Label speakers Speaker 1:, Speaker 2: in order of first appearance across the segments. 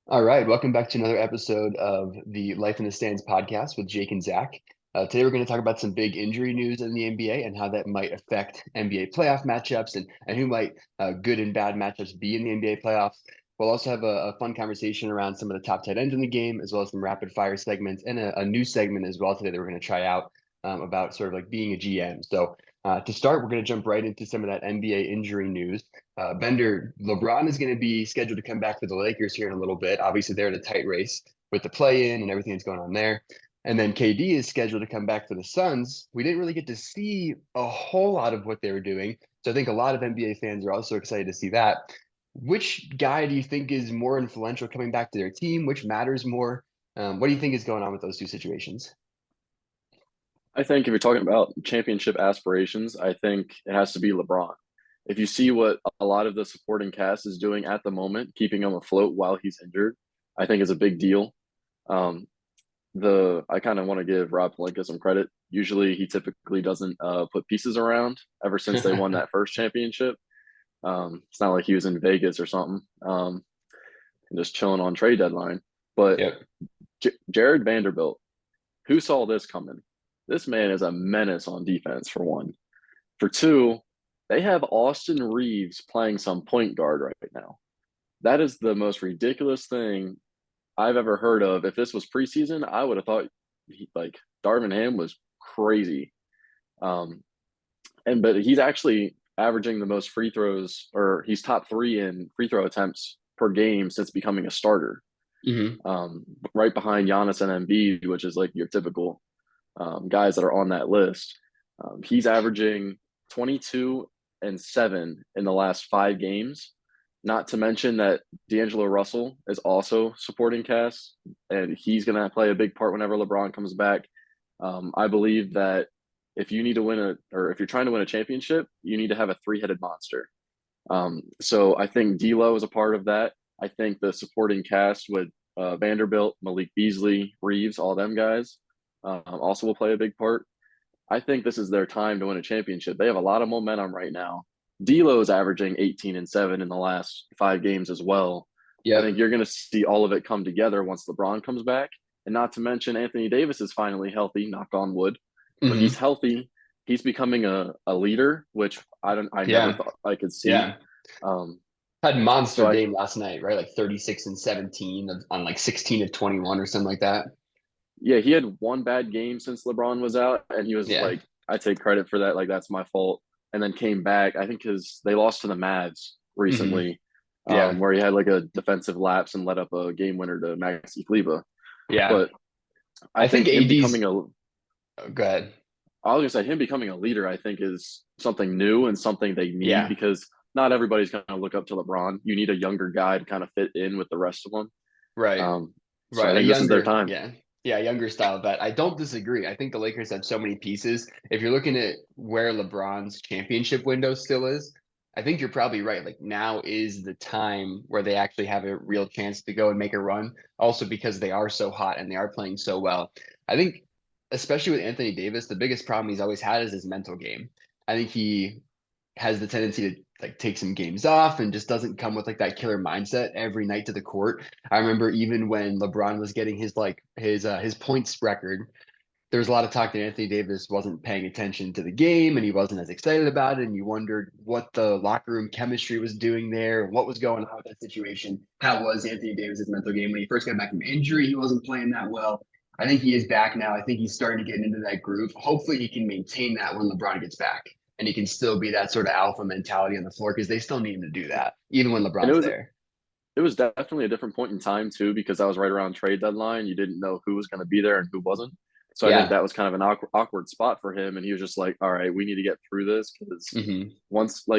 Speaker 1: All right, welcome back to another episode of the Life in the Stands podcast with Jake and Zach. Today we're going to talk about some big injury news in the NBA and how that might affect NBA playoff matchups and who might good and bad matchups be in the NBA playoffs. We'll also have a fun conversation around some of the top tight ends in the game, as well as some rapid fire segments and a new segment as well today that we're going to try out about sort of like being a GM. So to start, we're going to jump right into some of that NBA injury news. Bender, LeBron is going to be scheduled to come back for the Lakers here in a little bit. Obviously, they're in a tight race with the play-in and everything that's going on there. And then KD is scheduled to come back for the Suns. We didn't really get to see a whole lot of what they were doing. So I think a lot of NBA fans are also excited to see that. Which guy do you think is more influential coming back to their team? Which matters more? What do you think is going on with those two situations?
Speaker 2: I think if you're talking about championship aspirations, I think it has to be LeBron. If you see what a lot of the supporting cast is doing at the moment, keeping him afloat while he's injured, I think is a big deal. Um, the I kind of want to give Rob Pelinka some credit. Usually, he typically doesn't put pieces around ever since they won that first championship. It's not like he was in Vegas or something, and just chilling on trade deadline. But
Speaker 1: Yep.
Speaker 2: Jared Vanderbilt, who saw this coming? This man is a menace on defense, for one. For two, they have Austin Reeves playing some point guard right now. That is the most ridiculous thing I've ever heard of. If this was preseason, I would have thought like Darvin Ham was crazy. Um, but he's actually averaging the most free throws, or he's top three in free throw attempts per game since becoming a starter.
Speaker 1: Hmm.
Speaker 2: Right behind Giannis and Embiid, which is like your typical guys that are on that list. He's averaging 22 and 7 in the last 5 games. Not to mention that D'Angelo Russell is also supporting cast, and he's going to play a big part whenever LeBron comes back. I believe that if you need to win or if you're trying to win a championship, you need to have a three-headed monster. So I think D'Lo is a part of that. I think the supporting cast with Vanderbilt, Malik Beasley, Reeves, all them guys also will play a big part. I think this is their time to win a championship. They have a lot of momentum right now. D'Lo is averaging 18 and 7 in the last 5 games as well. I think
Speaker 1: Yep.
Speaker 2: you're going to see all of it come together once LeBron comes back. And not to mention Anthony Davis is finally healthy, knock on wood. When he's
Speaker 1: Hmm.
Speaker 2: healthy, he's becoming a leader, which I never
Speaker 1: Yeah.
Speaker 2: thought I could see.
Speaker 1: Yeah.
Speaker 2: Um,
Speaker 1: Had
Speaker 2: so
Speaker 1: monster
Speaker 2: I
Speaker 1: game last night, right? Like 36 and 17 on like 16 of 21 or something like that.
Speaker 2: Yeah, he had one bad game since LeBron was out, and he was
Speaker 1: Yeah.
Speaker 2: like, I take credit for that. Like, that's my fault. And then came back, I think, because they lost to the Mavs
Speaker 1: Hmm.
Speaker 2: recently,
Speaker 1: Yeah.
Speaker 2: where he had like a defensive lapse and let up a game winner to Maxi Kleber.
Speaker 1: Yeah.
Speaker 2: But I
Speaker 1: I think
Speaker 2: think him
Speaker 1: AD's,
Speaker 2: becoming
Speaker 1: oh, go ahead.
Speaker 2: I was gonna say, him becoming a leader, I think, is something new and something they need
Speaker 1: Yeah.
Speaker 2: because not everybody's going to look up to LeBron. You need a younger guy to kind of fit in with the rest of them.
Speaker 1: Right.
Speaker 2: So I
Speaker 1: Right. A
Speaker 2: think this is their
Speaker 1: younger,
Speaker 2: time.
Speaker 1: yeah. Yeah, younger style bet. I don't disagree. I think the Lakers have so many pieces. If you're looking at where LeBron's championship window still is, I think you're probably right. Like now is the time where they actually have a real chance to go and make a run. Also because they are so hot and they are playing so well. I think, especially with Anthony Davis, the biggest problem he's always had is his mental game. I think he has the tendency to like take some games off and just doesn't come with like that killer mindset every night to the court. I remember even when LeBron was getting his points record, there was a lot of talk that Anthony Davis wasn't paying attention to the game and he wasn't as excited about it. And you wondered what the locker room chemistry was doing there, what was going on with that situation. How was Anthony Davis's mental game when he first got back from injury? He wasn't playing that well. I think he is back now. I think he's starting to get into that groove. Hopefully, he can maintain that when LeBron gets back, and he can still be that sort of alpha mentality on the floor because they still need him to do that, even when
Speaker 2: And
Speaker 1: LeBron's there.
Speaker 2: it was definitely a different point in time too because I was right around trade deadline. You didn't know who was going to be there and who wasn't. So I think
Speaker 1: Yeah.
Speaker 2: that was kind of an awkward spot for him, and he was just like, "All right, we need to get through this because
Speaker 1: Hmm.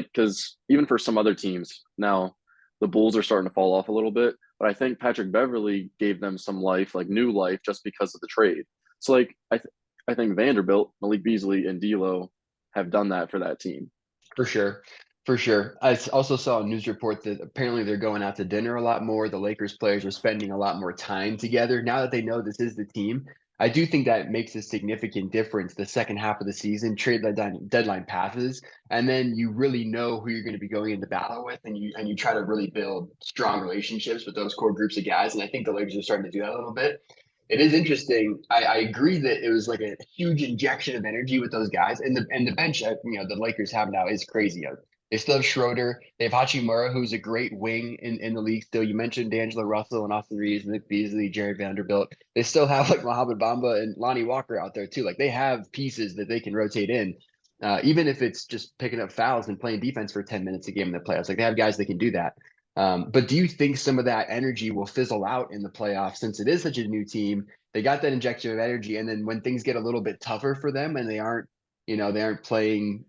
Speaker 2: because even for some other teams now, the Bulls are starting to fall off a little bit. But I think Patrick Beverly gave them some life, like new life, just because of the trade. So like I think Vanderbilt, Malik Beasley, and D'Lo have done that for that team.
Speaker 1: For sure. For sure. Also saw a news report that apparently they're going out to dinner a lot more. The Lakers players are spending a lot more time together now that they know this is the team. I do think that makes a significant difference the second half of the season, trade deadline passes, and then you really know who you're going to be going into battle with, and you try to really build strong relationships with those core groups of guys. And I think the Lakers are starting to do that a little bit. It is interesting. I agree that it was like a huge injection of energy with those guys, and the bench the Lakers have now is crazy. They still have Schroeder. They have Hachimura, who's a great wing in the league still. You mentioned D'Angelo Russell and Austin Reeves, Nick Beasley, Jared Vanderbilt. They still have like Mohamed Bamba and Lonnie Walker out there too. Like they have pieces that they can rotate in, even if it's just picking up fouls and playing defense for 10 minutes a game in the playoffs. Like they have guys that can do that. But do you think some of that energy will fizzle out in the playoffs since it is such a new team? They got that injection of energy, and then when things get a little bit tougher for them and they aren't playing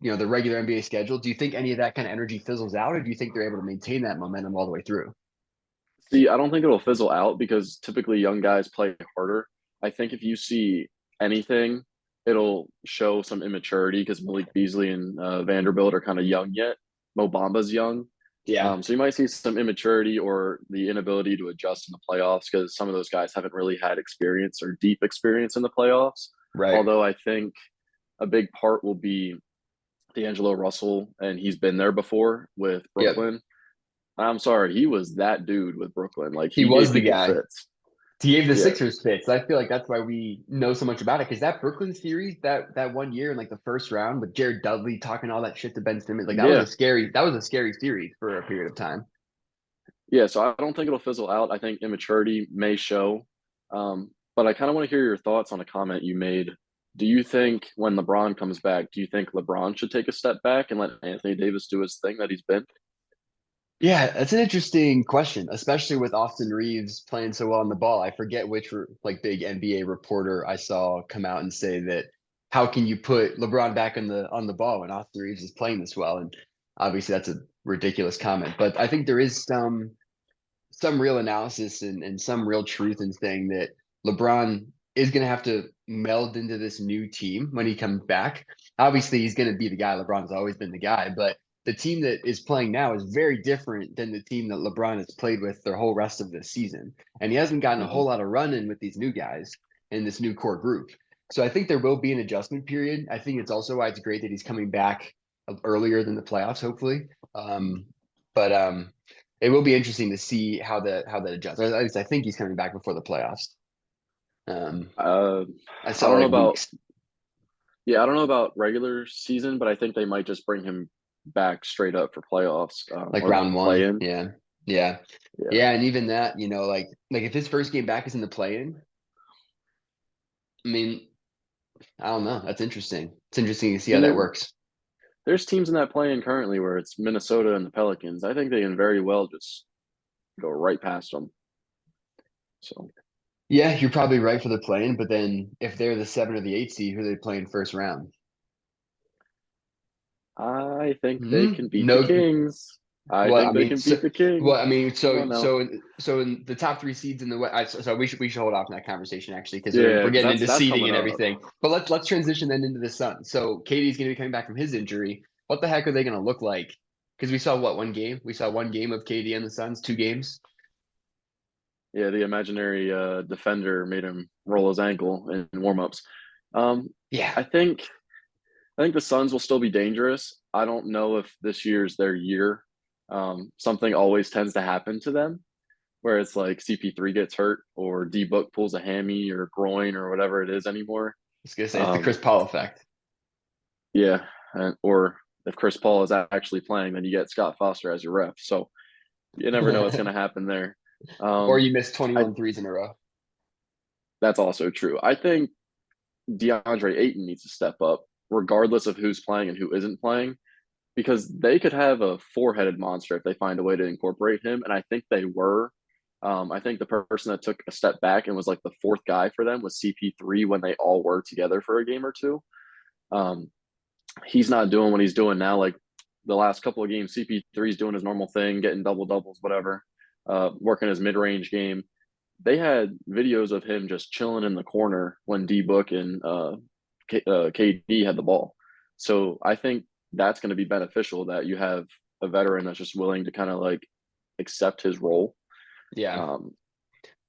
Speaker 1: the regular NBA schedule, do you think any of that kind of energy fizzles out, or do you think they're able to maintain that momentum all the way through?
Speaker 2: See, I don't think it'll fizzle out because typically young guys play harder. I think if you see anything, it'll show some immaturity because Malik Beasley and Vanderbilt are kind of young yet. Mo Bamba's young.
Speaker 1: Yeah,
Speaker 2: So you might see some immaturity or the inability to adjust in the playoffs because some of those guys haven't really had experience or deep experience in the playoffs.
Speaker 1: right.
Speaker 2: Although I think a big part will be D'Angelo Russell, and he's been there before with
Speaker 1: Yep.
Speaker 2: Brooklyn. I'm sorry, he was that dude with Brooklyn. Like
Speaker 1: He
Speaker 2: he
Speaker 1: was
Speaker 2: gave
Speaker 1: the
Speaker 2: people
Speaker 1: guy.
Speaker 2: fits.
Speaker 1: He gave the
Speaker 2: Yeah,
Speaker 1: Sixers fits. I feel like that's why we know so much about it. Because that Brooklyn series, that 1 year in like the first round with Jared Dudley talking all that shit to Ben Simmons, like
Speaker 2: yeah,
Speaker 1: that was a scary series for a period of time.
Speaker 2: yeah. So I don't think it'll fizzle out. I think immaturity may show, but I kind of want to hear your thoughts on a comment you made. Do you think when LeBron comes back, do you think LeBron should take a step back and let Anthony Davis do his thing that he's been?
Speaker 1: Yeah, that's an interesting question, especially with Austin Reeves playing so well on the ball. I forget which like big NBA reporter I saw come out and say that how can you put LeBron back on the ball when Austin Reeves is playing this well? And obviously that's a ridiculous comment, but I think there is some real analysis and some real truth in saying that LeBron is going to have to meld into this new team when he comes back. Obviously, he's going to be the guy. LeBron's always been the guy, but the team that is playing now is very different than the team that LeBron has played with their whole rest of this season. And he hasn't gotten a
Speaker 2: Mm-hmm.
Speaker 1: whole lot of run in with these new guys in this new core group. So I think there will be an adjustment period. I think it's also why it's great that he's coming back earlier than the playoffs, hopefully. But it will be interesting to see how that adjusts. Or at least I think he's coming back before the playoffs. Um,
Speaker 2: Uh,
Speaker 1: I
Speaker 2: I
Speaker 1: saw
Speaker 2: don't know
Speaker 1: like
Speaker 2: about
Speaker 1: weeks.
Speaker 2: yeah, I don't know about regular season, but I think they might just bring him back straight up for playoffs
Speaker 1: Like
Speaker 2: or the
Speaker 1: round
Speaker 2: play
Speaker 1: one.
Speaker 2: in.
Speaker 1: Yeah. Yeah.
Speaker 2: Yeah.
Speaker 1: Yeah. And even that, like if his first game back is in the play in, I mean, I don't know. That's interesting. It's interesting to see how
Speaker 2: And
Speaker 1: that
Speaker 2: there,
Speaker 1: works.
Speaker 2: there's teams in that play in currently where it's Minnesota and the Pelicans. I think they can very well just go right past them. So
Speaker 1: Yeah, you're probably right for the play in, but then if they're the 7 or the 8 seed, who are they playing first round?
Speaker 2: I think they
Speaker 1: Hmm?
Speaker 2: can beat the
Speaker 1: No.
Speaker 2: Kings. I
Speaker 1: Well, I
Speaker 2: think they
Speaker 1: mean,
Speaker 2: can beat the Kings. Come
Speaker 1: so
Speaker 2: on now.
Speaker 1: so in the top three seeds in the West. So we should hold off on that conversation actually because we're
Speaker 2: Yeah,
Speaker 1: we're
Speaker 2: because
Speaker 1: getting
Speaker 2: that's
Speaker 1: into
Speaker 2: that's
Speaker 1: seeding
Speaker 2: coming
Speaker 1: and
Speaker 2: up.
Speaker 1: everything. But let's transition then into the Suns. So Katie's going to be coming back from his injury. What the heck are they going to look like? Because we saw one game. We saw one game of KD and the Suns, 2 games.
Speaker 2: Yeah, the imaginary defender made him roll his ankle in warmups. Um,
Speaker 1: Yeah,
Speaker 2: I think I think the Suns will still be dangerous. I don't know if this year's their year. Something always tends to happen to them, where it's like CP3 gets hurt or D Book pulls a hammy or groin or whatever it is anymore.
Speaker 1: I was going to say it's the
Speaker 2: Um,
Speaker 1: Chris Paul effect.
Speaker 2: yeah, or if Chris Paul is actually playing, then you get Scott Foster as your ref. So you never know what's going to happen there.
Speaker 1: Or
Speaker 2: Um,
Speaker 1: you missed
Speaker 2: I
Speaker 1: 21 threes in a row.
Speaker 2: That's also true. I think DeAndre Ayton needs to step up, regardless of who's playing and who isn't playing, because they could have a four-headed monster if they find a way to incorporate him. And I think they were. I think the person that took a step back and was like the fourth guy for them was CP3 when they all were together for a game or two. Um, he's not doing what he's doing now. Like the last couple of games, CP3 is doing his normal thing, getting double doubles, whatever, working his mid range game. They had videos of him just chilling in the corner when D Book and KD had the ball. So I think that's going to be beneficial that you have a veteran that's just willing to kind of like accept his role.
Speaker 1: Yeah.
Speaker 2: Um,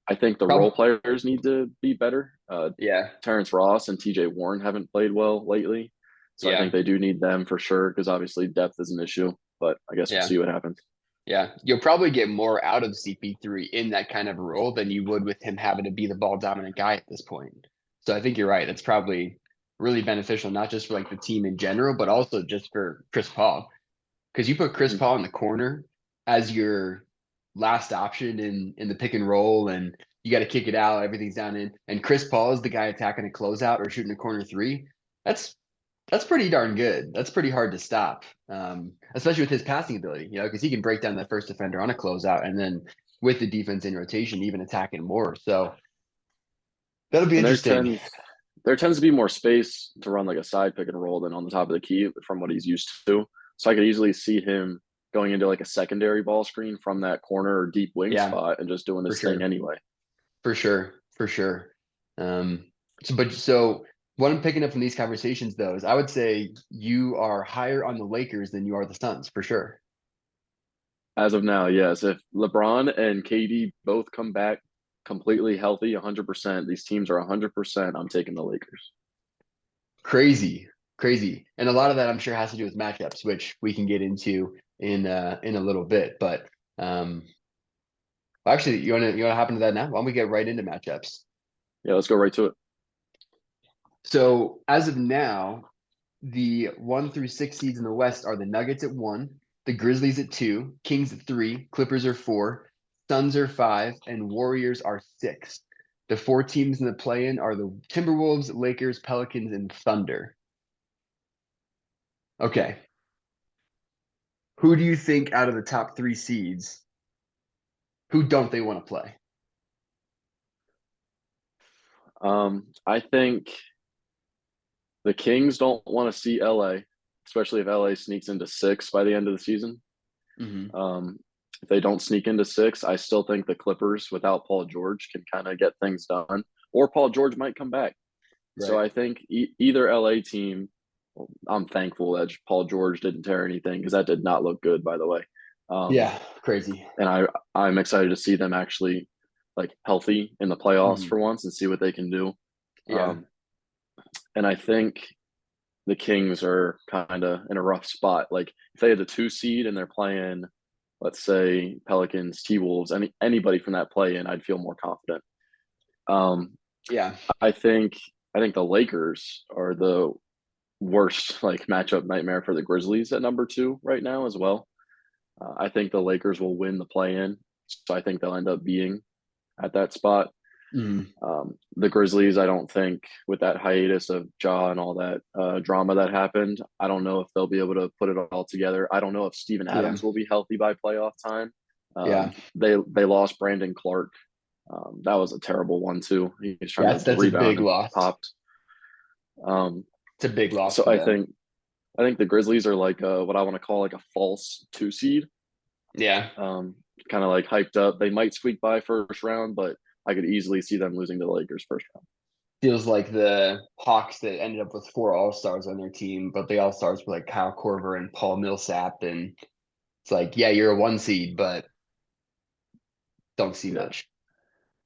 Speaker 2: I think the role
Speaker 1: Prob
Speaker 2: players need to be better.
Speaker 1: Yeah,
Speaker 2: Terrence Ross and TJ Warren haven't played well lately. So I
Speaker 1: yeah,
Speaker 2: think they do need them for sure because obviously depth is an issue. But I guess we'll
Speaker 1: yeah,
Speaker 2: see what happens.
Speaker 1: yeah. You'll probably get more out of CP3 in that kind of role than you would with him having to be the ball dominant guy at this point. So I think you're right. That's probably really beneficial, not just for like the team in general, but also just for Chris Paul. Because you put Chris
Speaker 2: Mhm.
Speaker 1: Paul in the corner as your last option in the pick and roll, and you got to kick it out, everything's down in, and Chris Paul is the guy attacking a closeout or shooting a corner three. That's that's pretty darn good. That's pretty hard to stop, especially with his passing ability. Because he can break down that first defender on a closeout, and then with the defense in rotation, even attacking more. So that'll be
Speaker 2: And
Speaker 1: interesting.
Speaker 2: there tends to be more space to run like a side pick and roll than on the top of the key from what he's used to. So I could easily see him going into like a secondary ball screen from that corner or deep wing
Speaker 1: Yeah,
Speaker 2: spot and just doing
Speaker 1: for
Speaker 2: his thing
Speaker 1: sure.
Speaker 2: anyway.
Speaker 1: For sure, for sure. So what I'm picking up from these conversations though is I would say you are higher on the Lakers than you are the Suns for sure.
Speaker 2: As of now, yes. If LeBron and KD both come back completely healthy, 100%, these teams are 100%, I'm taking the Lakers.
Speaker 1: Crazy, crazy, and a lot of that I'm sure has to do with matchups, which we can get into in a little bit. But um, actually, you wanna hop into that now? Why don't we get right into matchups?
Speaker 2: Yeah, let's go right to it.
Speaker 1: So as of now, the 1 through 6 seeds in the West are the Nuggets at 1, the Grizzlies at 2, Kings at 3, Clippers are 4, Suns are 5, and Warriors are 6. The 4 teams in the play-in are the Timberwolves, Lakers, Pelicans, and Thunder. Okay. Who do you think out of the top 3 seeds, who don't they want to play?
Speaker 2: I think the Kings don't want to see LA, especially if LA sneaks into 6 by the end of the season.
Speaker 1: Hmm.
Speaker 2: Um, if they don't sneak into 6, I still think the Clippers without Paul George can kind of get things done, or Paul George might come back. So
Speaker 1: Right.
Speaker 2: I think either LA team, well, I'm thankful that Paul George didn't tear anything because that did not look good, by the way. Um,
Speaker 1: Yeah, crazy.
Speaker 2: and I'm excited to see them actually like healthy in the playoffs
Speaker 1: Hmm.
Speaker 2: for once and see what they can do.
Speaker 1: Yeah.
Speaker 2: Um, and I think the Kings are kind of in a rough spot. Like if they had the 2 seed and they're playing, let's say Pelicans, T Wolves, anybody from that play in, I'd feel more confident. Um,
Speaker 1: Yeah.
Speaker 2: I think I think the Lakers are the worst like matchup nightmare for the Grizzlies at number 2 right now as well. I think the Lakers will win the play in, so I think they'll end up being at that spot.
Speaker 1: Hmm.
Speaker 2: The Grizzlies, I don't think, with that hiatus of Ja and all that drama that happened, I don't know if they'll be able to put it all together. I don't know if Steven
Speaker 1: Yeah.
Speaker 2: Adams will be healthy by playoff time.
Speaker 1: Yeah.
Speaker 2: They lost Brandon Clark. That was a terrible one too. He's trying
Speaker 1: Yeah,
Speaker 2: to
Speaker 1: that's a
Speaker 2: rebound
Speaker 1: big
Speaker 2: and
Speaker 1: loss.
Speaker 2: popped. Um,
Speaker 1: It's a big loss
Speaker 2: so
Speaker 1: for them.
Speaker 2: I think the Grizzlies are like what I want to call like a false 2 seed,
Speaker 1: Yeah.
Speaker 2: kind of like hyped up. They might squeak by first round, but I could easily see them losing to the Lakers first round.
Speaker 1: Feels like the Hawks that ended up with 4 All-Stars on their team, but the All-Stars were like Kyle Korver and Paul Millsap. And it's like, yeah, you're a 1 seed, but don't see
Speaker 2: Yeah.
Speaker 1: much.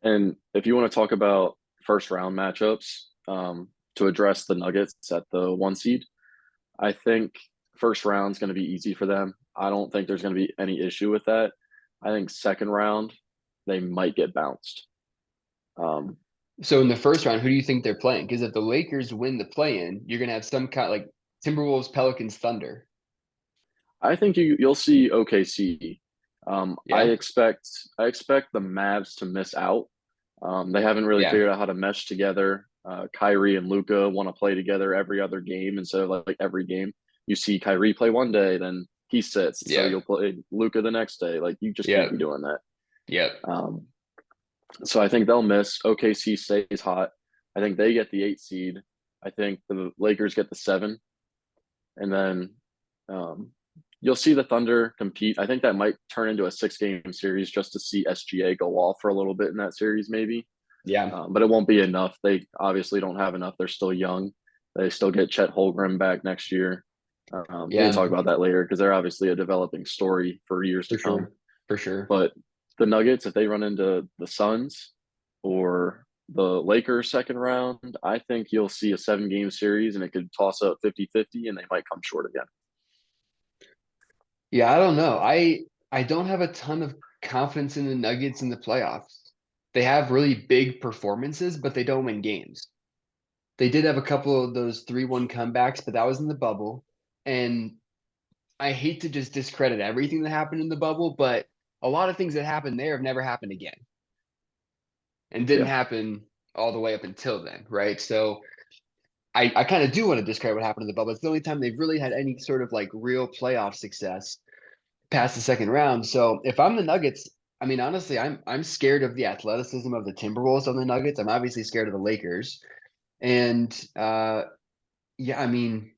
Speaker 2: And if you want to talk about first round matchups to address the Nuggets at the 1 seed, I think first round is going to be easy for them. I don't think there's going to be any issue with that. I think second round, they might get bounced. Um,
Speaker 1: So in the first round, who do you think they're playing? Because if the Lakers win the play-in, you're gonna have some kind like Timberwolves, Pelicans, Thunder.
Speaker 2: I think you'll see OKC.
Speaker 1: Yeah.
Speaker 2: I expect the Mavs to miss out. They haven't really
Speaker 1: Yeah.
Speaker 2: figured out how to mesh together. Kyrie and Luca want to play together every other game instead of like every game. You see Kyrie play one day, then he sits, so
Speaker 1: Yeah.
Speaker 2: you'll play Luca the next day. Like you just can't
Speaker 1: Yeah.
Speaker 2: be doing that.
Speaker 1: Yeah.
Speaker 2: Um, so I think they'll miss. OKC stays hot. I think they get the 8 seed. I think the Lakers get the 7, and then um, you'll see the Thunder compete. I think that might turn into a 6 game series just to see SGA go off for a little bit in that series, maybe.
Speaker 1: Yeah.
Speaker 2: But it won't be enough. They obviously don't have enough. They're still young. They still get Chet Holmgren back next year. We can
Speaker 1: Yeah.
Speaker 2: talk about that later because they're obviously a developing story for years to
Speaker 1: For
Speaker 2: come.
Speaker 1: sure. For sure.
Speaker 2: But the Nuggets, if they run into the Suns, or the Lakers second round, I think you'll see a 7-game series and it could toss up 50-50 and they might come short again.
Speaker 1: Yeah, I don't know. I don't have a ton of confidence in the Nuggets in the playoffs. They have really big performances, but they don't win games. They did have a couple of those 3-1 comebacks, but that was in the bubble. And I hate to just discredit everything that happened in the bubble, but a lot of things that happened there have never happened again and didn't
Speaker 2: Yeah,
Speaker 1: happen all the way up until then, right? So I kind of do want to discredit what happened in the bubble. It's the only time they've really had any sort of like real playoff success past the second round. So if I'm the Nuggets, I mean, honestly, I'm scared of the athleticism of the Timberwolves on the Nuggets. I'm obviously scared of the Lakers. And yeah, I mean,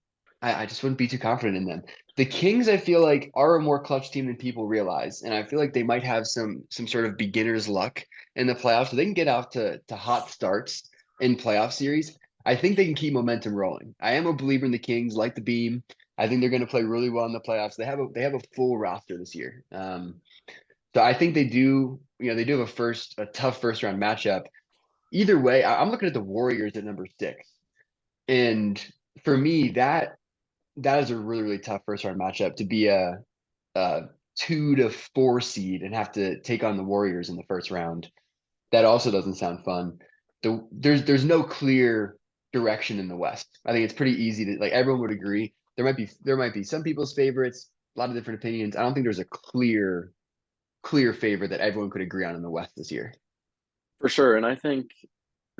Speaker 1: I just wouldn't be too confident in them. The Kings, I feel like, are a more clutch team than people realize, and I feel like they might have some sort of beginner's luck in the playoffs, so they can get off to hot starts in playoff series. I think they can keep momentum rolling. I am a believer in the Kings, like the Beam. I think they're going to play really well in the playoffs. They have a full roster this year, so I think they do. They do have a tough first round matchup. Either way, I'm looking at the Warriors at number 6, and for me, that is a really, really tough first round matchup to be a 2 to 4 seed and have to take on the Warriors in the first round. That also doesn't sound fun. There's no clear direction in the West. I think it's pretty easy to like everyone would agree. There might be some people's favorites, a lot of different opinions. I don't think there's a clear favorite that everyone could agree on in the West this year.
Speaker 2: for sure. And I think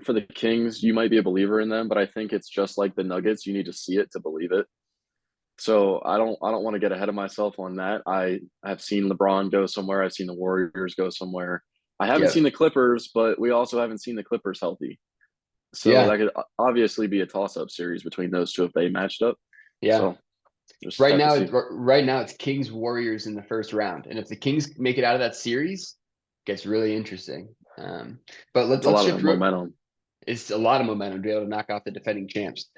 Speaker 2: for the Kings, you might be a believer in them, but I think it's just like the Nuggets. You need to see it to believe it. So I don't want to get ahead of myself on that. I have seen LeBron go somewhere. I've seen the Warriors go somewhere. I haven't
Speaker 1: Yeah.
Speaker 2: seen the Clippers, but we also haven't seen the Clippers healthy. So
Speaker 1: Yeah.
Speaker 2: that could obviously be a toss-up series between those two if they matched up.
Speaker 1: Yeah.
Speaker 2: So just have to see.
Speaker 1: Right now it's Kings Warriors in the first round, and if the Kings make it out of that series, it gets really interesting. But
Speaker 2: That's a
Speaker 1: let's
Speaker 2: lot
Speaker 1: shift.
Speaker 2: of momentum.
Speaker 1: It's a lot of momentum to be able to knock off the defending champs.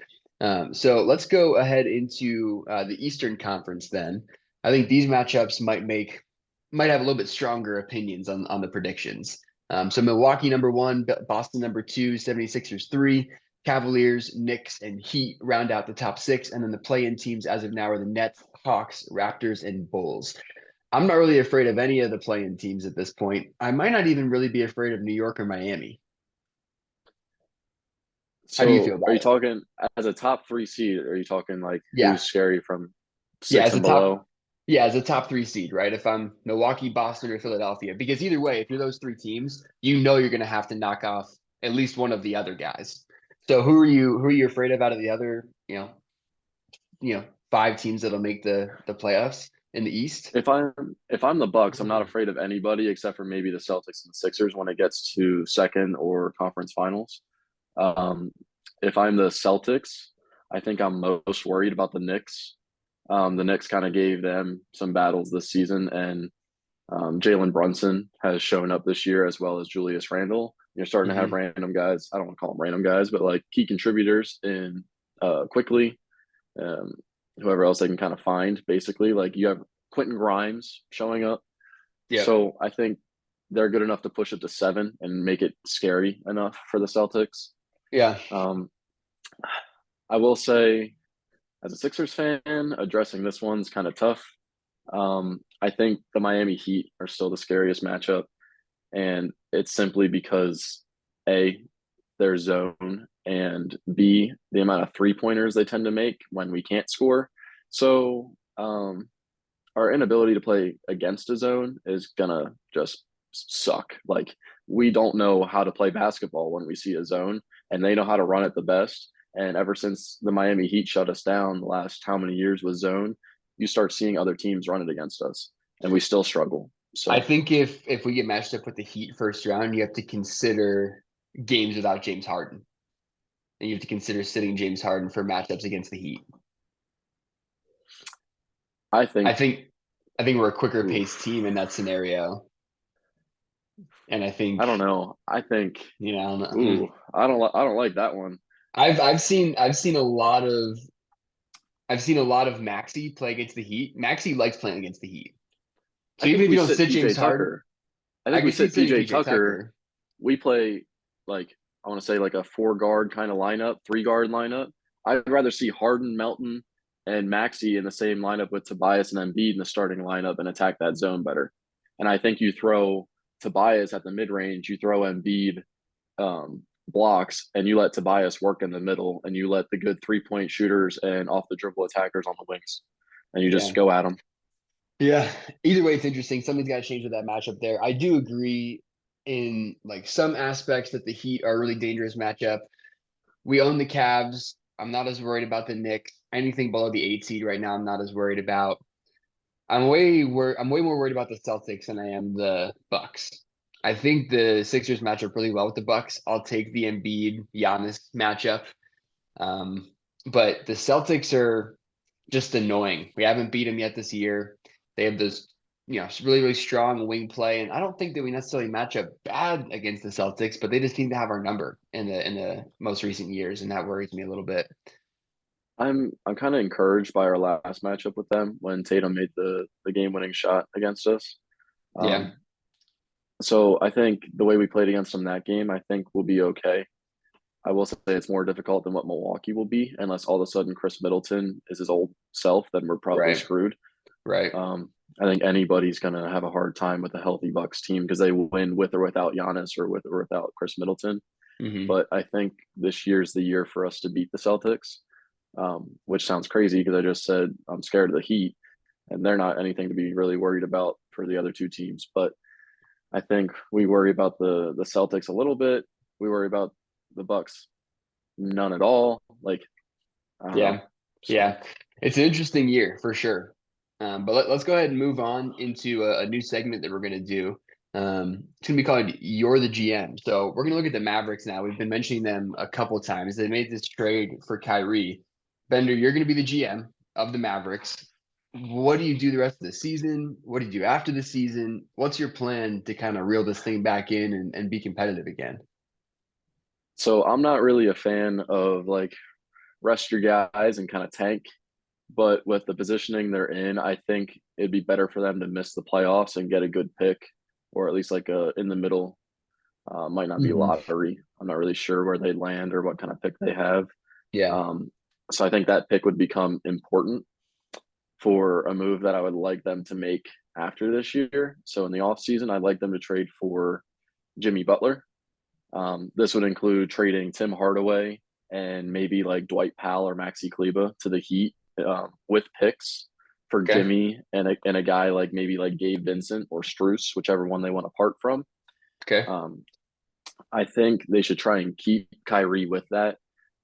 Speaker 1: So let's go ahead into the Eastern Conference then. I think these matchups might have a little bit stronger opinions on the predictions. So Milwaukee number 1, Boston number 2, 76ers 3, Cavaliers, Knicks, and Heat round out the top 6, and then the play-in teams as of now are the Nets, Hawks, Raptors, and Bulls. I'm not really afraid of any of the play-in teams at this point. I might not even really be afraid of New York or Miami. How do you feel
Speaker 2: So are
Speaker 1: about
Speaker 2: you
Speaker 1: it?
Speaker 2: talking as a top 3 seed? Or are you talking like
Speaker 1: Yeah,
Speaker 2: who's scary from
Speaker 1: yeah,
Speaker 2: 6 and below?
Speaker 1: as a top 3 seed, right? If I'm Milwaukee, Boston, or Philadelphia, because either way, if you're those 3 teams, you're going to have to knock off at least one of the other guys. So who are you afraid of out of the other, 5 teams that'll make the playoffs in the East?
Speaker 2: If I'm the Bucks, I'm not afraid of anybody except for maybe the Celtics and the Sixers when it gets to second or conference finals. Um, if I'm the Celtics, I think I'm most worried about the Knicks. The Knicks kind of gave them some battles this season, and Jalen Brunson has shown up this year as well as Julius Randle. You're starting to have
Speaker 1: Hmm.
Speaker 2: random guys. I don't want to call them random guys, but like key contributors in quickly, um, whoever else they can kind of find. Basically, like you have Quentin Grimes showing up,
Speaker 1: Yep.
Speaker 2: so I think they're good enough to push it to 7 and make it scary enough for the Celtics.
Speaker 1: Yeah.
Speaker 2: Um, I will say, as a Sixers fan, addressing this one's kind of tough. I think the Miami Heat are still the scariest matchup, and it's simply because A, their zone, and B, the amount of 3 pointers they tend to make when we can't score. So our inability to play against a zone is gonna just suck. Like we don't know how to play basketball when we see a zone, and they know how to run it the best. And ever since the Miami Heat shut us down the last how many years with zone, you start seeing other teams run it against us, and we still struggle.
Speaker 1: I
Speaker 2: So
Speaker 1: think if we get matched up with the Heat first round, you have to consider games without James Harden. And you have to consider sitting James Harden for matchups against the Heat.
Speaker 2: I
Speaker 1: I
Speaker 2: think,
Speaker 1: think I think we're a quicker paced
Speaker 2: oof,
Speaker 1: team in that scenario. And I
Speaker 2: I don't
Speaker 1: think,
Speaker 2: know. I think,
Speaker 1: I don't know.
Speaker 2: ooh, I don't like that one.
Speaker 1: I've seen a lot of Maxi play against the Heat. Maxi likes playing against the Heat. So
Speaker 2: I
Speaker 1: even
Speaker 2: think
Speaker 1: if you
Speaker 2: we
Speaker 1: don't
Speaker 2: sit
Speaker 1: sit
Speaker 2: PJ
Speaker 1: James Harden,
Speaker 2: Tucker. I
Speaker 1: I
Speaker 2: think we
Speaker 1: could see
Speaker 2: sit
Speaker 1: sitting
Speaker 2: PJ
Speaker 1: PJ
Speaker 2: Tucker.
Speaker 1: Tucker.
Speaker 2: We play like I want to say like a 4 guard kind of lineup, 3 guard lineup. I'd rather see Harden, Melton, and Maxey in the same lineup with Tobias and Embiid in the starting lineup and attack that zone better. And I think you throw Tobias at the mid range, you throw Embiid blocks, and you let Tobias work in the middle, and you let the good 3-point shooters and off the dribble attackers on the wings, and you just
Speaker 1: Yeah.
Speaker 2: go at them.
Speaker 1: Yeah. Either way, it's interesting. Something's got to change with that matchup there. I do agree in like some aspects that the Heat are a really dangerous matchup. We own the Cavs. I'm not as worried about the Knicks. Anything below the 8 seed right now, I'm not as worried about. I'm way more worried about the Celtics than I am the Bucks. I think the Sixers match up really well with the Bucks. I'll take the Embiid Giannis matchup. But the Celtics are just annoying. We haven't beat them yet this year. They have those, really, really strong wing play. And I don't think that we necessarily match up bad against the Celtics, but they just seem to have our number in the most recent years, and that worries me a little bit.
Speaker 2: I'm kind of encouraged by our last matchup with them when Tatum made the game winning shot against us.
Speaker 1: Yeah.
Speaker 2: Um, so I think the way we played against them that game, I think we'll be okay. I will say it's more difficult than what Milwaukee will be, unless all of a sudden Chris Middleton is his old self, then we're probably
Speaker 1: Right.
Speaker 2: screwed.
Speaker 1: Right.
Speaker 2: I think anybody's gonna have a hard time with a healthy Bucks team because they win with or without Giannis or with or without Chris Middleton.
Speaker 1: Hmm.
Speaker 2: But I think this year's the year for us to beat the Celtics, which sounds crazy because I just said I'm scared of the Heat, and they're not anything to be really worried about for the other two teams. But I think we worry about the Celtics a little bit. We worry about the Bucks none at all. Like I don't know.
Speaker 1: Yeah.
Speaker 2: So
Speaker 1: Yeah. It's an interesting year for sure. But let's go ahead and move on into a new segment that we're going to do. It's going to be called You're the GM. So we're going to look at the Mavericks now. We've been mentioning them a couple of times. They made this trade for Kyrie. Bender, you're going to be the GM of the Mavericks. What do you do the rest of the season? What do you do after the season? What's your plan to kind of reel this thing back in and be competitive again?
Speaker 2: so I'm not really a fan of like rest your guys and kind of tank. But with the positioning they're in, I think it'd be better for them to miss the playoffs and get a good pick, or at least like a in the middle. Might not be
Speaker 1: Hmm.
Speaker 2: lottery. I'm not really sure where they land or what kind of pick they have.
Speaker 1: Yeah.
Speaker 2: Um, so I think that pick would become important for a move that I would like them to make after this year. So in the offseason, I'd like them to trade for Jimmy Butler. This would include trading Tim Hardaway and maybe like Dwight Powell or Maxi Kleba to the Heat with picks for
Speaker 1: Okay.
Speaker 2: Jimmy and a guy like maybe like Gabe Vincent or Struce, whichever one they want to part from.
Speaker 1: Okay.
Speaker 2: Um, I think they should try and keep Kyrie with that.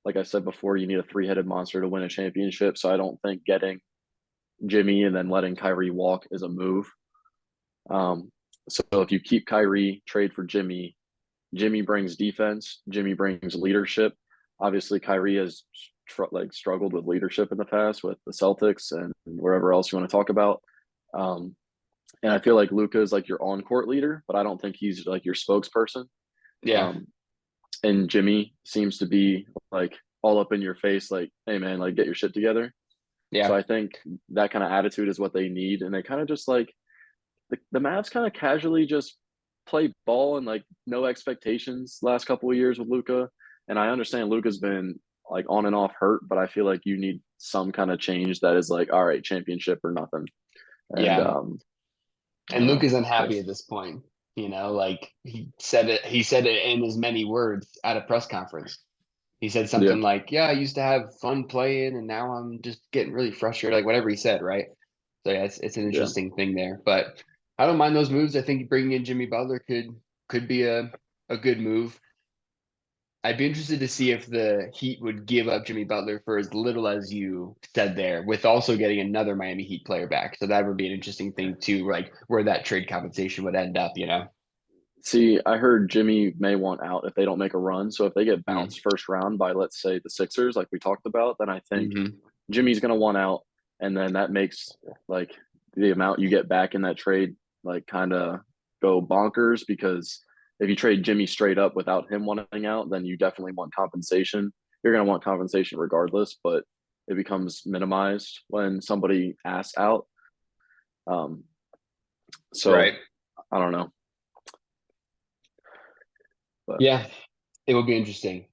Speaker 2: Like I said before, you need a 3-headed monster to win a championship. So I don't think getting Jimmy and then letting Kyrie walk is a move. Um, so if you keep Kyrie, trade for Jimmy, Jimmy brings defense. Jimmy brings leadership. Obviously, Kyrie has struggled with leadership in the past with the Celtics and wherever else you want to talk about. Um, and I feel like Luka is like your on court leader, but I don't think he's like your spokesperson.
Speaker 1: Yeah.
Speaker 2: Um, and Jimmy seems to be like all up in your face, like, hey man, like get your shit together. So
Speaker 1: Yeah.
Speaker 2: I think that kind of attitude is what they need, and they kind of just like the Mavs kind of casually just play ball and like no expectations last couple of years with Luka. And I understand Luka's been like on and off hurt, but I feel like you need some kind of change that is like, all right, championship or nothing. And
Speaker 1: Yeah.
Speaker 2: I
Speaker 1: And
Speaker 2: don't
Speaker 1: Luke
Speaker 2: know.
Speaker 1: is unhappy
Speaker 2: That's
Speaker 1: at this point. Like he said it in as many words at a press conference. He said
Speaker 2: yeah,
Speaker 1: something like, "Yeah, I used to have fun playing, and now I'm just getting really frustrated." Like whatever he said, right? So yeah, it's an
Speaker 2: yeah.
Speaker 1: interesting thing there. But I don't mind those moves. I think bringing in Jimmy Butler could be a good move. I'd be interested to see if the Heat would give up Jimmy Butler for as little as you said there, with also getting another Miami Heat player back. So that would be an interesting thing too, like where that trade compensation would end up.
Speaker 2: See, I heard Jimmy may want out if they don't make a run. So if they get
Speaker 1: Mm.
Speaker 2: bounced first round by, let's say, the Sixers, like we talked about, then I think
Speaker 1: Hmm.
Speaker 2: Jimmy's going to want out. And then that makes like the amount you get back in that trade, like kind of go bonkers because if you trade Jimmy straight up without him wanting out, then you definitely want compensation. You're going to want compensation regardless, but it becomes minimized when somebody asks out. Um,
Speaker 1: Right.
Speaker 2: so I don't know. But
Speaker 1: Yeah. It will be interesting.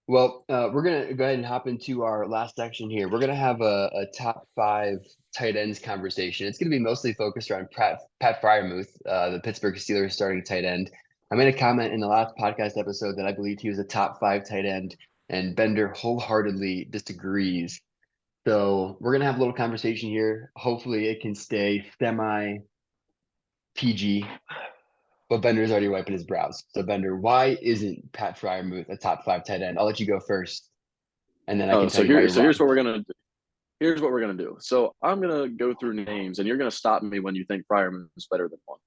Speaker 1: Well, we're gonna go ahead and hop into our last section here. We're gonna have a top five tight ends conversation. It's gonna be mostly focused around Pat Freiermuth, the Pittsburgh Steelers starting tight end. I made a comment in the last podcast episode that I believed he was a top five tight end, and Bender wholeheartedly disagrees. So we're gonna have a little conversation here. Hopefully, it can stay semi PG. But Bender's already wiping his brows. So Bender, why isn't Pat Freiermuth a top five tight end? I'll let you go first, and then I
Speaker 2: Oh,
Speaker 1: can tell
Speaker 2: so
Speaker 1: you why
Speaker 2: here,
Speaker 1: you're
Speaker 2: so here's
Speaker 1: wrong.
Speaker 2: what we're gonna do. Here's what we're gonna do. So I'm gonna go through names, and you're gonna stop me when you think Fireman is better than one.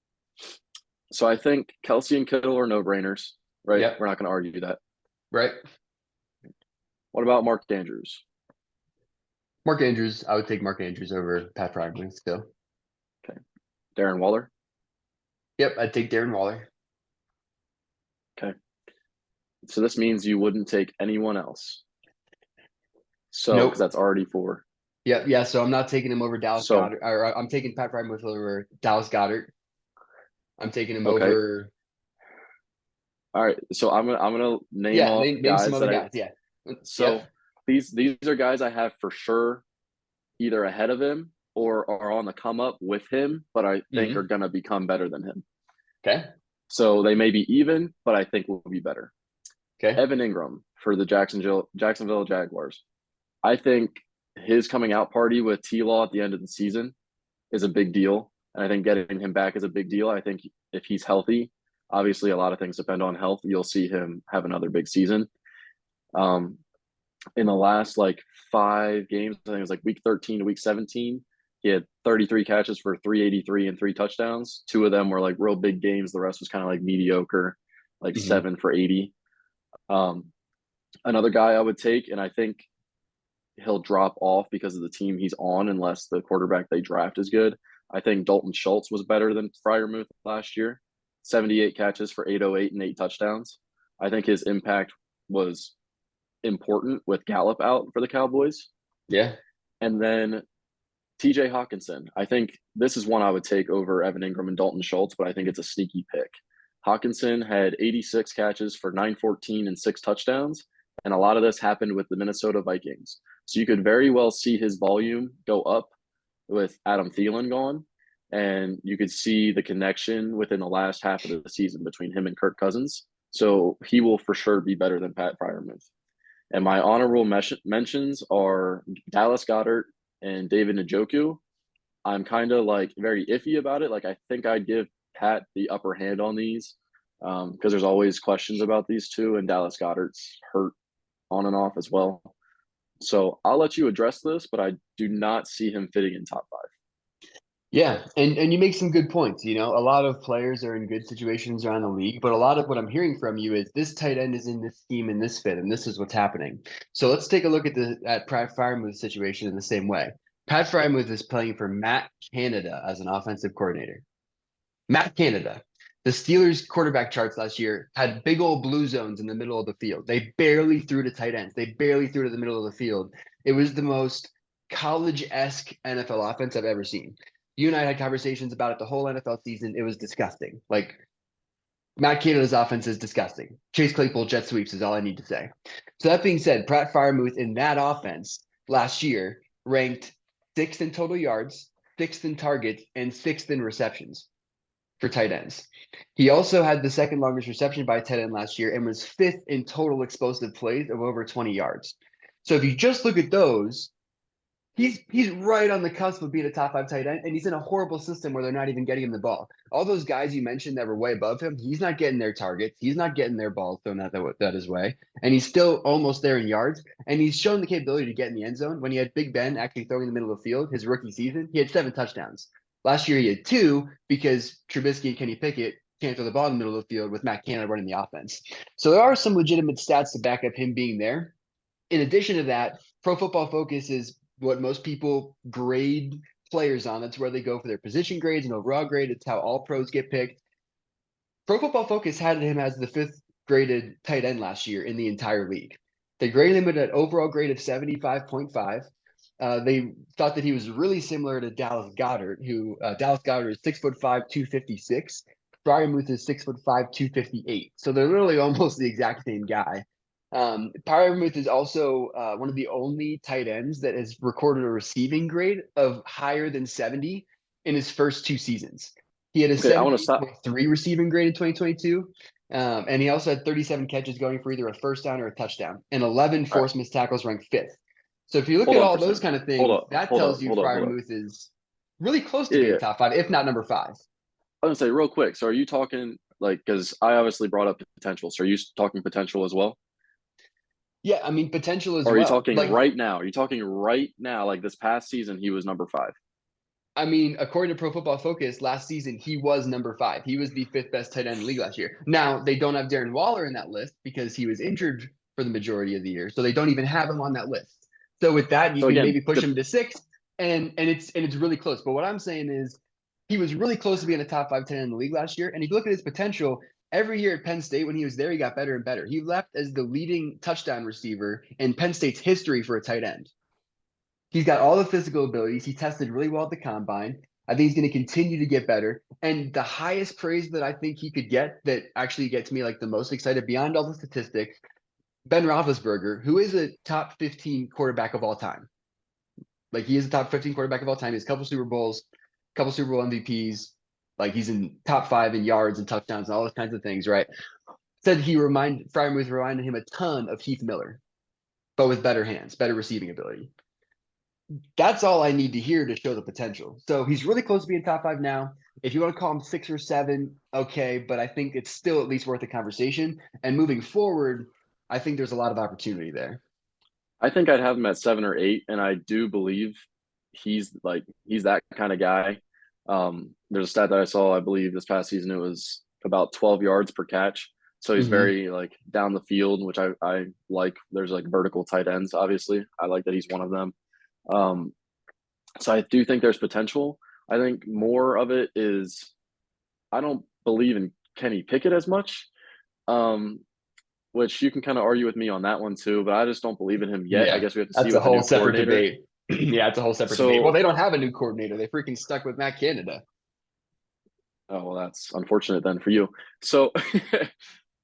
Speaker 2: So I think Kelsey and Kittle are no brainers, right?
Speaker 1: Yep.
Speaker 2: We're not gonna argue that.
Speaker 1: Right.
Speaker 2: What about Mark Andrews?
Speaker 1: Mark Andrews. I would take Mark Andrews over Pat Freiermuth still.
Speaker 2: Okay. Darren Waller?
Speaker 1: Yep. I'd take Darren Waller.
Speaker 2: Okay. So this means you wouldn't take anyone else. So,
Speaker 1: Nope.
Speaker 2: because that's already four.
Speaker 1: Yep. Yeah. So I'm not taking him over Dallas
Speaker 2: So,
Speaker 1: Goddard. Or I'm taking Pat Freiermuth over Dallas Goddard. I'm taking him
Speaker 2: okay.
Speaker 1: over.
Speaker 2: All right. So I'm gonna name off
Speaker 1: name
Speaker 2: guys
Speaker 1: some other
Speaker 2: that
Speaker 1: guys. Yeah.
Speaker 2: so
Speaker 1: Yep.
Speaker 2: these are guys I have for sure either ahead of him or are on the come up with him, but I think are gonna become better than him.
Speaker 1: Okay.
Speaker 2: So they may be even, but I think will be better.
Speaker 1: Okay.
Speaker 2: Evan Ingram for the Jacksonville Jaguars. I think his coming out party with T Law at the end of the season is a big deal. And I think getting him back is a big deal. I think if he's healthy, obviously a lot of things depend on health. You'll see him have another big season. In the last like 5 games, I think it was like week 13 to week 17, he had 33 catches for 383 and 3 touchdowns. 2 of them were like real big games. The rest was kind of like mediocre, like 7 for 80. Another guy I would take, and I think he'll drop off because of the team he's on unless the quarterback they draft is good. I think Dalton Schultz was better than Freiermuth last year. 78 catches for 808 and 8 touchdowns. I think his impact was important with Gallup out for the Cowboys.
Speaker 1: Yeah.
Speaker 2: And then TJ Hawkinson. I think this is one I would take over Evan Ingram and Dalton Schultz, but I think it's a sneaky pick. Hawkinson had 86 catches for 914 and 6 touchdowns. And a lot of this happened with the Minnesota Vikings. So you could very well see his volume go up with Adam Thielen gone. And you could see the connection within the last half of the season between him and Kirk Cousins. So he will for sure be better than Pat Freiermuth. And my honorable mentions are Dallas Goedert and David Njoku. I'm kind of like very iffy about it. Like I think I'd give Pat the upper hand on these because there's always questions about these two, and Dallas Goedert's hurt on and off as well. So I'll let you address this, but I do not see him fitting in top 5.
Speaker 1: Yeah, and you make some good points. You know, a lot of players are in good situations around the league, but a lot of what I'm hearing from you is this tight end is in this scheme in this fit, and this is what's happening. So let's take a look at Pat Freiermuth's situation in the same way. Pat Freiermuth is playing for Matt Canada as an offensive coordinator. Matt Canada, the Steelers quarterback charts last year had big old blue zones in the middle of the field. They barely threw to tight ends. They barely threw to the middle of the field. It was the most college-esque NFL offense I've ever seen. You and I had conversations about it the whole NFL season. It was disgusting. Like Matt Canada's offense is disgusting. Chase Claypool jet sweeps is all I need to say. So that being said, Pat Freiermuth in that offense last year ranked 6th in total yards, 6th in targets, and 6th in receptions for tight ends. He also had the second longest reception by a tight end last year and was 5th in total explosive plays of over 20 yards. So if you just look at those, he's right on the cusp of being a top 5 tight end, and he's in a horrible system where they're not even getting him the ball. All those guys you mentioned that were way above him, he's not getting their targets. He's not getting their balls thrown that his way, and he's still almost there in yards. And he's shown the capability to get in the end zone. When he had Big Ben actually throwing in the middle of the field, his rookie season, he had 7 touchdowns. Last year he had 2 because Trubisky and Kenny Pickett can't throw the ball in the middle of the field with Matt Canada running the offense. So there are some legitimate stats to back up him being there. In addition to that, Pro Football Focus is what most people grade players on. That's where they go for their position grades and overall grade. It's how all pros get picked. Pro Football Focus had him as the 5th graded tight end last year in the entire league. They graded him at an overall grade of 75.5. They thought that he was really similar to Dallas Goedert, who Dallas Goedert is 6'5", 256. Fryermuth is 6'5", 258. So they're literally almost the exact same guy. Fryermuth is also one of the only tight ends that has recorded a receiving grade of higher than 70 in his first 2 seasons. He had a
Speaker 2: Okay, I want to stop.
Speaker 1: 78.3 receiving grade in 2022. And he also had 37 catches going for either a first down or a touchdown, and 11
Speaker 2: All right,
Speaker 1: forced missed tackles, ranked fifth. So if you look
Speaker 2: hold
Speaker 1: at
Speaker 2: on for
Speaker 1: all
Speaker 2: a
Speaker 1: those
Speaker 2: second.
Speaker 1: kind of
Speaker 2: Hold
Speaker 1: things,
Speaker 2: up,
Speaker 1: that
Speaker 2: hold up,
Speaker 1: tells you
Speaker 2: hold up, hold up.
Speaker 1: Fryermuth is really close to
Speaker 2: Yeah,
Speaker 1: being
Speaker 2: yeah.
Speaker 1: top five, if not number five.
Speaker 2: I was gonna say real quick. So are you talking like because I obviously brought up potential. So are you talking potential as well?
Speaker 1: Yeah, I mean potential as
Speaker 2: Or are you
Speaker 1: well.
Speaker 2: talking
Speaker 1: Like,
Speaker 2: right now? Are you talking right now? Like this past season, he was number five.
Speaker 1: I mean, according to Pro Football Focus, last season he was number five. He was the fifth best tight end in the league last year. Now they don't have Darren Waller in that list because he was injured for the majority of the year, so they don't even have him on that list. So with that, you
Speaker 2: So
Speaker 1: can
Speaker 2: again,
Speaker 1: maybe push him to sixth, and it's really close. But what I'm saying is, he was really close to being a top five tight end in the league last year. And if you look at his potential, every year at Penn State when he was there, he got better and better. He left as the leading touchdown receiver in Penn State's history for a tight end. He's got all the physical abilities. He tested really well at the combine. I think he's going to continue to get better. And the highest praise that I think he could get, that actually gets me like the most excited beyond all the statistics, Ben Roethlisberger, who is a top 15 quarterback of all time. Like, he is a top 15 quarterback of all time. He has a couple Super Bowls, a couple Super Bowl MVPs. Like, he's in top five in yards and touchdowns and all those kinds of things, right? Said Freiermuth reminded him a ton of Heath Miller, but with better hands, better receiving ability. That's all I need to hear to show the potential. So he's really close to being top five now. If you want to call him six or seven, okay, but I think it's still at least worth a conversation. And moving forward, I think there's a lot of opportunity there.
Speaker 2: I think I'd have him at 7 or 8, and I do believe he's that kind of guy. There's a stat that I saw, I believe this past season it was about 12 yards per catch. So he's
Speaker 1: Mm-hmm.
Speaker 2: very like down the field, which I like. There's like vertical tight ends, obviously. I like that he's one of them. Um, so I do think there's potential. I think more of it is I don't believe in Kenny Pickett as much. Um, which you can kind of argue with me on that one too, but I just don't believe in him yet. I
Speaker 1: Yeah,
Speaker 2: guess we have to see
Speaker 1: that's a
Speaker 2: with the
Speaker 1: whole
Speaker 2: new
Speaker 1: separate
Speaker 2: coordinator.
Speaker 1: debate. Yeah, it's a whole separate debate. Well,
Speaker 2: So,
Speaker 1: they don't have a new coordinator. They freaking stuck with Matt Canada.
Speaker 2: oh well, that's unfortunate then for you. So,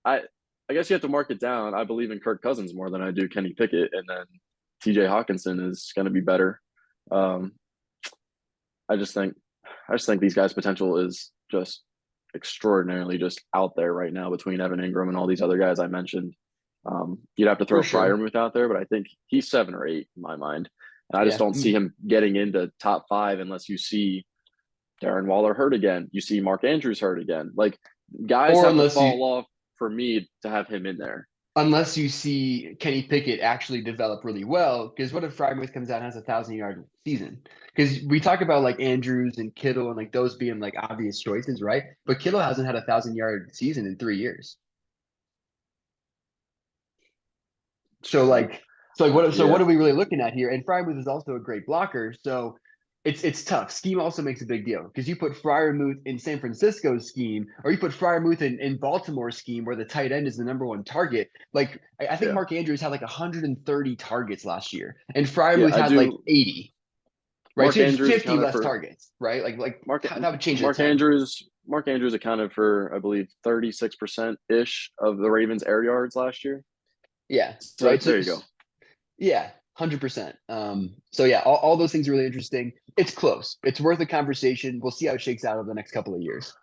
Speaker 2: I I guess you have to mark it down. I believe in Kirk Cousins more than I do Kenny Pickett, and then T.J. Hawkinson is going to be better. Um, I just think these guys' potential is just extraordinarily just out there right now between Evan Ingram and all these other guys I mentioned. You'd have to
Speaker 1: For
Speaker 2: throw
Speaker 1: sure.
Speaker 2: Freiermuth out there, but I think he's 7 or 8 in my mind. And I just
Speaker 1: Yeah.
Speaker 2: don't see him getting into top five unless you see Darren Waller hurt again. You see Mark Andrews hurt again. Like guys
Speaker 1: Or
Speaker 2: have to fall off for me to have him in there.
Speaker 1: unless you see Kenny Pickett actually develop really well. Because what if Freiermuth comes out and has 1,000 yard season? Because we talk about like Andrews and Kittle and like those being like obvious choices, right? But Kittle hasn't had 1,000 yard season in 3 years.
Speaker 2: It's
Speaker 1: So
Speaker 2: true.
Speaker 1: like, what
Speaker 2: Yeah.
Speaker 1: are we really looking at here? And Freiermuth is also a great blocker, so it's tough. Scheme also makes a big deal because you put Freiermuth in San Francisco's scheme, or you put Freiermuth in Baltimore's scheme where the tight end is the number one target. Like I think
Speaker 2: Yeah.
Speaker 1: Mark Andrews had like 130 targets last year, and
Speaker 2: Yeah.
Speaker 1: Freiermuth
Speaker 2: I
Speaker 1: had like
Speaker 2: do.
Speaker 1: 80. Right,
Speaker 2: Mark
Speaker 1: so you had
Speaker 2: Andrews
Speaker 1: 50
Speaker 2: accounted
Speaker 1: less
Speaker 2: for
Speaker 1: targets, right?
Speaker 2: Mark
Speaker 1: That would change it
Speaker 2: Mark
Speaker 1: 10.
Speaker 2: Andrews Mark Andrews accounted for I believe 36% ish of the Ravens air yards last year.
Speaker 1: Yeah,
Speaker 2: So
Speaker 1: right.
Speaker 2: there you go.
Speaker 1: Yeah, 100%. So yeah, all those things are really interesting. It's close. It's worth a conversation. We'll see how it shakes out over the next couple of years.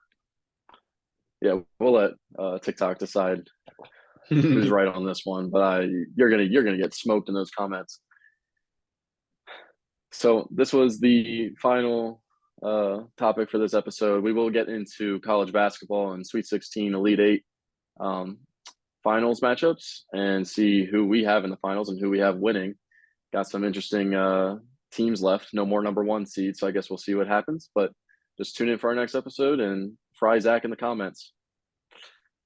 Speaker 2: Yeah, we'll let TikTok decide who's right on this one, but you're gonna get smoked in those comments. So this was the final topic for this episode. We will get into college basketball and Sweet 16, Elite Eight um, finals matchups and see who we have in the finals and who we have winning. Got some interesting teams left. No more number one seeds, so I guess we'll see what happens. But just tune in for our next episode and fry Zach in the comments.